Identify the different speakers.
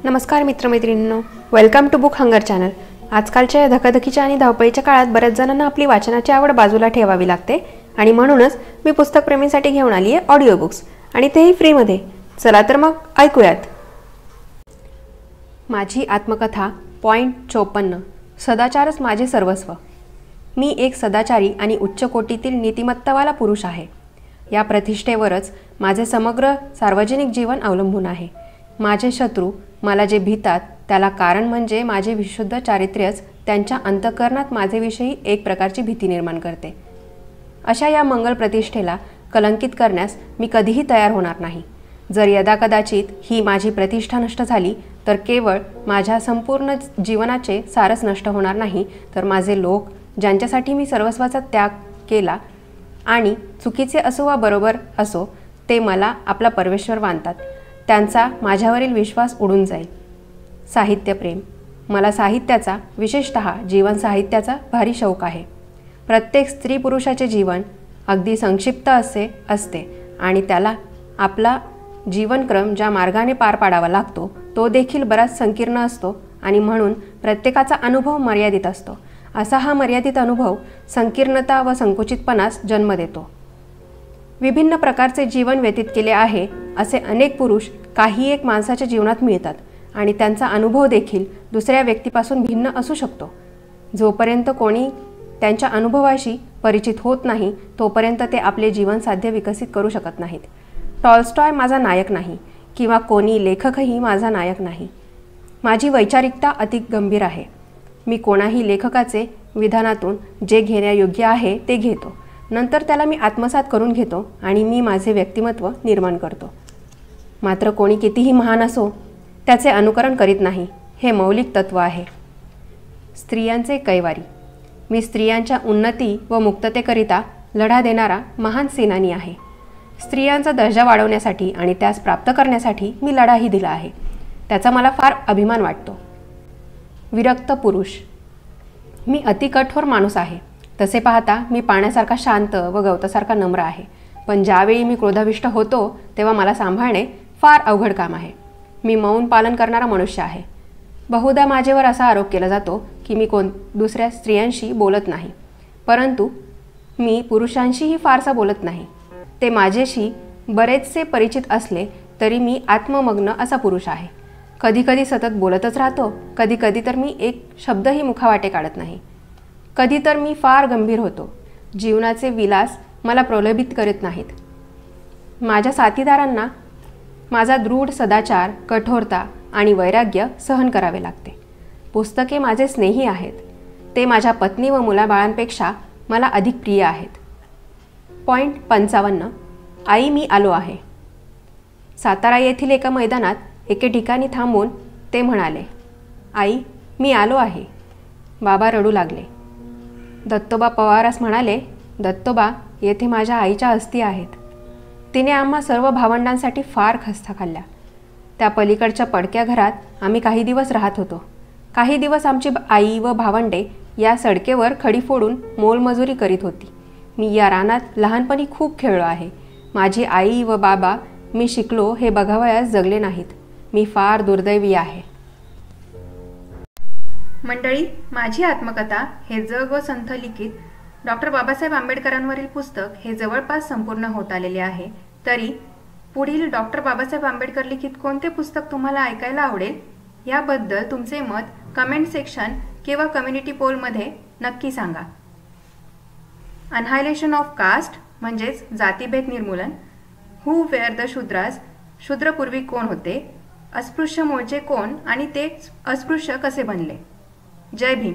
Speaker 1: नमस्कार मित्रमैत्रिणींनो, welcome to book hunger channel. आजकालच्या धकाधकीच्या आणि धावपळीच्या काळात बऱ्याच जणांना आपली वाचनाची आवड बाजूला ठेवावी लागते आणि म्हणूनच मी पुस्तकप्रेमींसाठी घेऊन आली आहे ऑडिओ बुक्स, आणि तेही फ्रीमध्ये। चला तर मग ऐकूयात। माझी आत्मकथा पॉइंट 54, सदाचारच माझे सर्वस्व। मी एक सदाचारी आणि उच्च कोटीतील नीतिमत्तावाला पुरुष आहे। या प्रतिष्ठेवरच माझे समग्र सार्वजनिक जीवन अवलंबून आहे। माझे शत्रू मला जे भीतात त्याला कारण म्हणजे माझे विशुद्ध चारित्र्यच त्यांच्या अंतःकरणात माझेविषयी एक प्रकारची भीती निर्माण करते। अशा या मंगल प्रतिष्ठेला कलंकित करण्यास मी कधीही तयार होणार नाही। जर यदाकदाचित ही माझी प्रतिष्ठा नष्ट झाली तर केवळ माझ्या संपूर्ण जीवनाचे सारच नष्ट होणार नाही, तर माझे लोक ज्यांच्यासाठी मी सर्वस्वाचा त्याग केला आणि चुकीचे असो वा बरोबर असो ते मला आपला परमेश्वर मानतात, त्यांचा माझ्यावरील विश्वास उडून जाईल। साहित्यप्रेम, मला साहित्याचा, विशेषतः जीवन साहित्याचा भारी शौक आहे। प्रत्येक स्त्री पुरुषाचे जीवन अगदी संक्षिप्त असते आणि त्याला आपला जीवनक्रम ज्या मार्गाने पार पाडावा लागतो तो देखील बराच संकीर्ण असतो आणि म्हणून प्रत्येकाचा अनुभव मर्यादित असतो। असा हा मर्यादित अनुभव संकीर्णता व संकुचितपणास जन्म देतो। विभिन्न प्रकारचे जीवन व्यतीत केले आहे असे अनेक पुरुष काही एक माणसाच्या जीवनात मिळतात आणि त्यांचा अनुभव देखील दुसऱ्या व्यक्तीपासून भिन्न असू शकतो। जोपर्यंत कोणी त्यांच्या अनुभवाशी परिचित होत नाही तोपर्यंत ते आपले जीवन साध्य विकसित करू शकत नाहीत। टॉल्स्टॉय माझा नायक नाही किंवा कोणी लेखकही माझा नायक नाही। माझी वैचारिकता अति गंभीर आहे। मी कोणाही लेखकाचे विधानातून जे घेण्यायोग्य आहे ते घेतो, नंतर त्याला मी आत्मसात करून घेतो आणि मी माझे व्यक्तिमत्व निर्माण करतो। मात्र कोणी कितीही महान असो त्याचे अनुकरण करीत नाही, हे मौलिक तत्व आहे। स्त्रियांचे कैवारी, मी स्त्रियांच्या उन्नती व मुक्ततेकरिता लढा देणारा महान सेनानी आहे। स्त्रियांचा दर्जा वाढवण्यासाठी आणि त्यास प्राप्त करण्यासाठी मी लढाही दिला आहे, त्याचा मला फार अभिमान वाटतो। विरक्त पुरुष, मी अति कठोर माणूस आहे। तसे पाहता मी पाण्यासारखा शांत व गवतासारखा नम्र आहे, पण ज्यावेळी मी क्रोधाविष्ट होतो तेव्हा मला सांभाळणे फार अवघड काम आहे। मी मौन पालन करणारा मनुष्य आहे। बहुधा माझ्यावर असा आरोप केला जातो की मी दुसऱ्या स्त्रियांशी बोलत नाही, परंतु मी पुरुषांशीही फारसा बोलत नाही। ते माझ्याशी बरेचसे परिचित असले तरी मी आत्ममग्न असा पुरुष आहे। कधीकधी सतत बोलतच राहतो, कधीकधी तर मी एक शब्दही मुखावाटे काढत नाही। कधी तर मी फार गंभीर होतो। जीवनाचे विलास मला प्रलोभित करीत नाहीत। माझ्या साथीदारांना माझा दृढ सदाचार, कठोरता आणि वैराग्य सहन करावे लागते। पुस्तके माझे स्नेही आहेत, ते माझ्या पत्नी व मुलाबाळांपेक्षा मला अधिक प्रिय आहेत। पॉइंट 55, आई मी आलो आहे। सातारा येथील एका मैदानात एके ठिकाणी थांबून ते म्हणाले, आई मी आलो आहे। बाबा रडू लागले। दत्तोबा पवारास म्हणाले, दत्तोबा येथे माझ्या आईच्या अस्थी आहेत। तिने आम्हा सर्व भावंडांसाठी फार खस्ता खाल्ल्या। त्या पलीकडच्या पडक्या घरात आम्ही काही दिवस राहत होतो। काही दिवस आमची आई व भावंडे या सडकेवर खडी फोडून मोलमजुरी करीत होती। मी या रानात लहानपणी खूप खेळलो आहे। माझी आई व बाबा मी शिकलो हे बघावयास जगले नाहीत। मी फार दुर्दैवी आहे। मंडळी, माझी आत्मकथा हे जग व संथ लिखित डॉक्टर बाबासाहेब आंबेडकरांवरील पुस्तक हे जवळपास संपूर्ण होत आलेले आहे। तरी पुढील डॉक्टर बाबासाहेब आंबेडकर लिखित कोणते पुस्तक तुम्हाला ऐकायला आवडेल याबद्दल तुमचे मत कमेंट सेक्शन किंवा कम्युनिटी पोलमध्ये नक्की सांगा। अनहायलेशन ऑफ कास्ट म्हणजेच जातीभेद निर्मूलन, हू वेअर द शूद्रास, शूद्रपूर्वी कोण होते, अस्पृश्य मूळचे कोण आणि ते अस्पृश्य कसे बनले। जय भीम।